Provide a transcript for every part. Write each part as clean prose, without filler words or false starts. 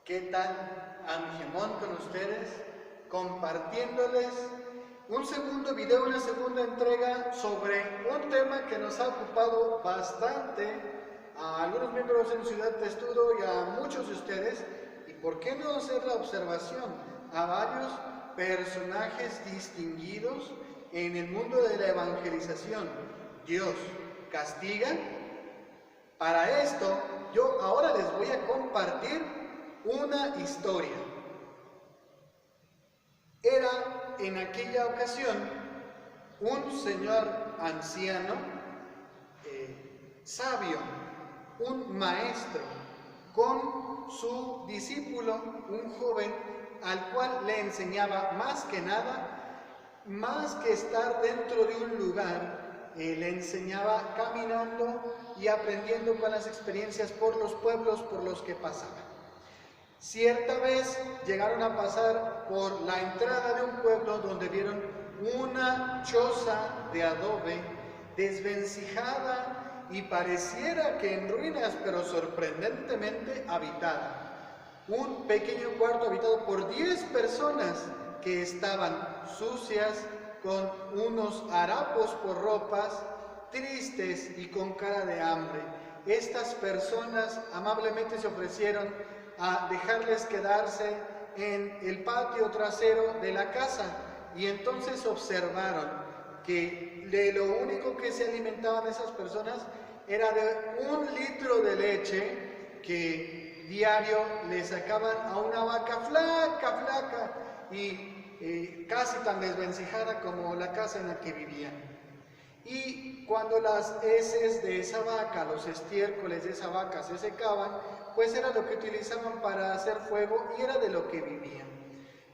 ¿Qué tal? Angemón con ustedes, compartiéndoles un segundo video, una segunda entrega sobre un tema que nos ha ocupado bastante a algunos miembros en Ciudad Testudo y a muchos de ustedes, y por qué no hacer la observación a varios personajes distinguidos en el mundo de la evangelización. Dios castiga. Para esto, yo ahora les voy a compartir una historia. Era en aquella ocasión un señor anciano, sabio, un maestro, con su discípulo, un joven, al cual le enseñaba más que nada, más que estar dentro de un lugar, le enseñaba caminando y aprendiendo con las experiencias por los pueblos por los que pasaba. Cierta vez llegaron a pasar por la entrada de un pueblo donde vieron una choza de adobe desvencijada y pareciera que en ruinas, pero sorprendentemente habitada. Un pequeño cuarto habitado por 10 personas que estaban sucias, con unos harapos por ropas, tristes y con cara de hambre. Estas personas amablemente se ofrecieron a dejarles quedarse en el patio trasero de la casa, y entonces observaron que de lo único que se alimentaban esas personas era de 1 litro de leche que diario le sacaban a una vaca flaca y casi tan desvencijada como la casa en la que vivían. Y cuando las heces de esa vaca, los estiércoles de esa vaca se secaban, pues era lo que utilizaban para hacer fuego y era de lo que vivían.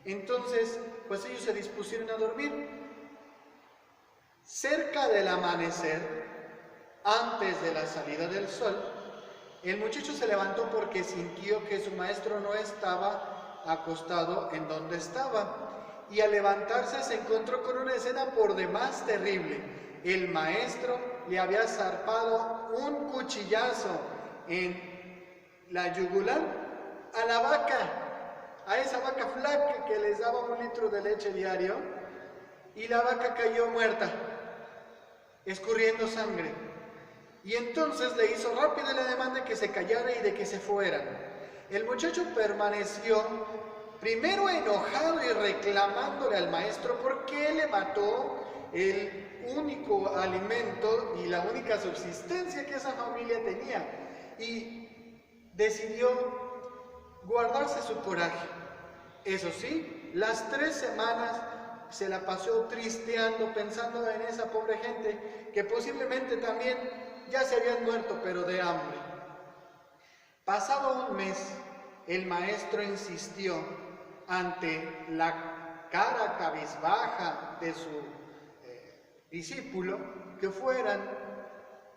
Entonces, pues ellos se dispusieron a dormir. Cerca del amanecer, antes de la salida del sol, el muchacho se levantó porque sintió que su maestro no estaba acostado en donde estaba. Y al levantarse se encontró con una escena por demás terrible. El maestro le había zarpado un cuchillazo en la yugular a la vaca, a esa vaca flaca que les daba 1 litro de leche diario, y la vaca cayó muerta, escurriendo sangre. Y entonces le hizo rápido la demanda de que se callara y de que se fueran. El muchacho permaneció primero enojado y reclamándole al maestro por qué le mató el único alimento y la única subsistencia que esa familia tenía, y decidió guardarse su coraje. Eso sí, las 3 semanas se la pasó tristeando, pensando en esa pobre gente que posiblemente también ya se habían muerto, pero de hambre. Pasado un mes, el maestro insistió ante la cara cabizbaja de su discípulo que fueran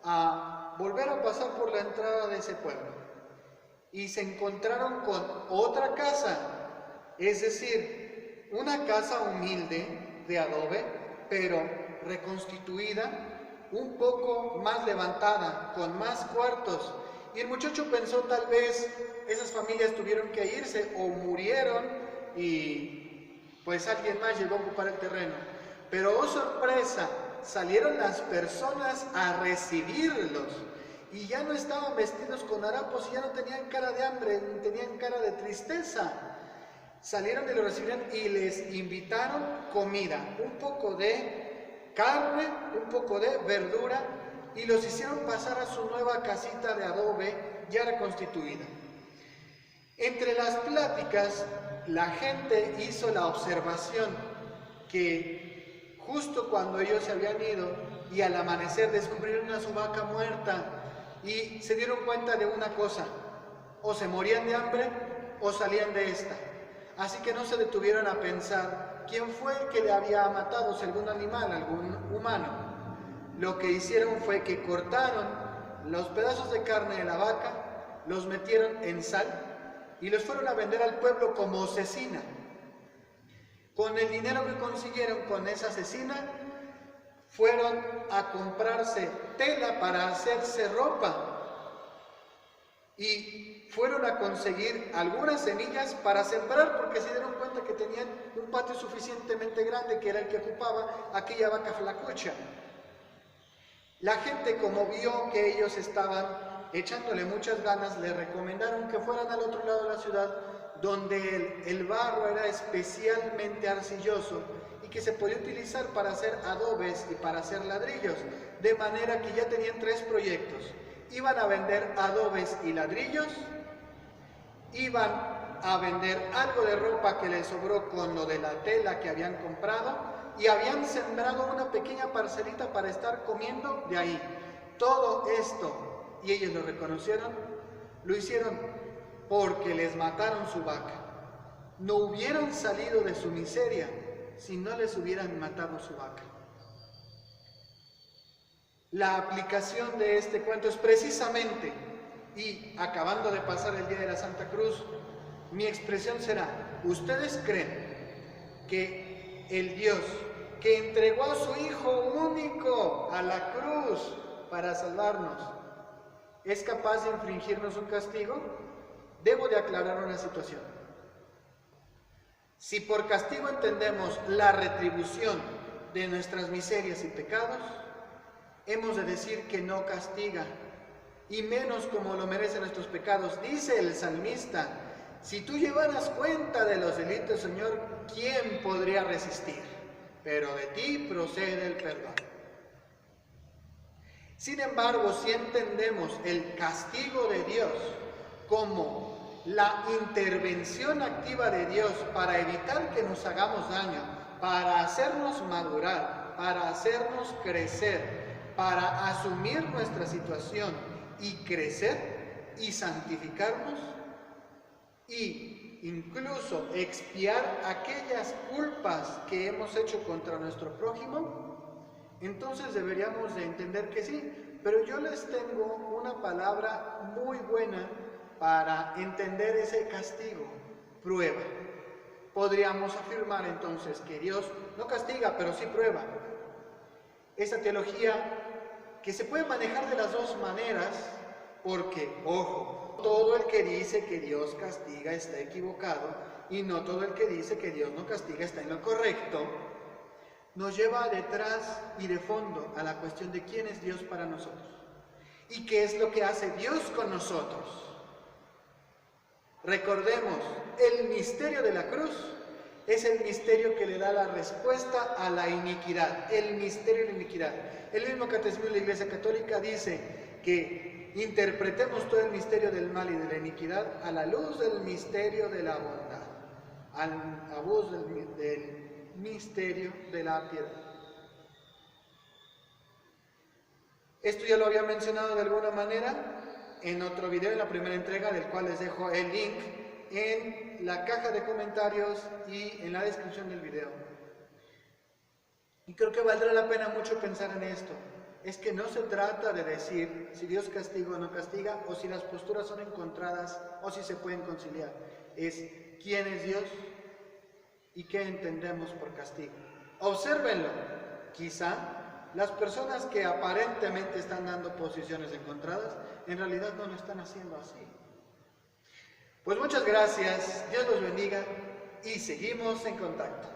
a volver a pasar por la entrada de ese pueblo, y se encontraron con otra casa, es decir, una casa humilde de adobe, pero reconstituida, un poco más levantada, con más cuartos. Y el muchacho pensó, tal vez esas familias tuvieron que irse o murieron y pues alguien más llegó a ocupar el terreno. Pero oh sorpresa, salieron las personas a recibirlos, y ya no estaban vestidos con harapos y ya no tenían cara de hambre, ni tenían cara de tristeza. Salieron y lo recibieron y les invitaron comida, un poco de carne, un poco de verdura, y los hicieron pasar a su nueva casita de adobe ya reconstituida. Entre las pláticas, la gente hizo la observación que justo cuando ellos se habían ido y al amanecer descubrieron a su vaca muerta, y se dieron cuenta de una cosa: o se morían de hambre o salían de esta. Así que no se detuvieron a pensar quién fue el que le había matado, si algún animal, algún humano. Lo que hicieron fue que cortaron los pedazos de carne de la vaca, los metieron en sal y los fueron a vender al pueblo como cecina. Con el dinero que consiguieron con esa cecina, fueron a comprarse tela para hacerse ropa, y fueron a conseguir algunas semillas para sembrar, porque se dieron cuenta que tenían un patio suficientemente grande, que era el que ocupaba aquella vaca flacucha. La gente, como vio que ellos estaban echándole muchas ganas, le recomendaron que fueran al otro lado de la ciudad, donde el barro era especialmente arcilloso y que se podía utilizar para hacer adobes y para hacer ladrillos, de manera que ya tenían 3 proyectos. Iban a vender adobes y ladrillos, iban a vender algo de ropa que les sobró con lo de la tela que habían comprado, y habían sembrado una pequeña parcelita para estar comiendo de ahí. Todo esto, y ellos lo reconocieron, lo hicieron porque les mataron su vaca. No hubieran salido de su miseria si no les hubieran matado su vaca. La aplicación de este cuento es precisamente, y acabando de pasar el día de la Santa Cruz, mi expresión será: ¿ustedes creen que el Dios que entregó a su Hijo único a la cruz para salvarnos es capaz de infligirnos un castigo? Debo de aclarar una situación. Si por castigo entendemos la retribución de nuestras miserias y pecados, hemos de decir que no castiga, y menos como lo merecen nuestros pecados. Dice el salmista: si tú llevaras cuenta de los delitos, Señor, ¿quién podría resistir? Pero de ti procede el perdón. Sin embargo, si entendemos el castigo de Dios como la intervención activa de Dios para evitar que nos hagamos daño, para hacernos madurar, para hacernos crecer, para asumir nuestra situación y crecer y santificarnos, y incluso expiar aquellas culpas que hemos hecho contra nuestro prójimo, entonces deberíamos de entender que sí. Pero yo les tengo una palabra muy buena para entender ese castigo: prueba. Podríamos afirmar entonces que Dios no castiga, pero sí prueba. Esa teología que se puede manejar de las dos maneras, porque, ojo, todo el que dice que Dios castiga está equivocado, y no todo el que dice que Dios no castiga está en lo correcto, nos lleva detrás y de fondo a la cuestión de quién es Dios para nosotros y qué es lo que hace Dios con nosotros. Recordemos, el misterio de la cruz es el misterio que le da la respuesta a la iniquidad, el misterio de la iniquidad. El mismo Catecismo de la Iglesia Católica dice que interpretemos todo el misterio del mal y de la iniquidad a la luz del misterio de la bondad, a la luz del misterio de la piedad. Esto ya lo había mencionado de alguna manera en otro video, en la primera entrega, del cual les dejo el link en la caja de comentarios y en la descripción del video. Y creo que valdrá la pena mucho pensar en esto. Es que no se trata de decir si Dios castiga o no castiga, o si las posturas son encontradas, o si se pueden conciliar. Es quién es Dios y qué entendemos por castigo. Obsérvenlo. Quizá las personas que aparentemente están dando posiciones encontradas, en realidad no lo están haciendo así. Pues muchas gracias, Dios los bendiga y seguimos en contacto.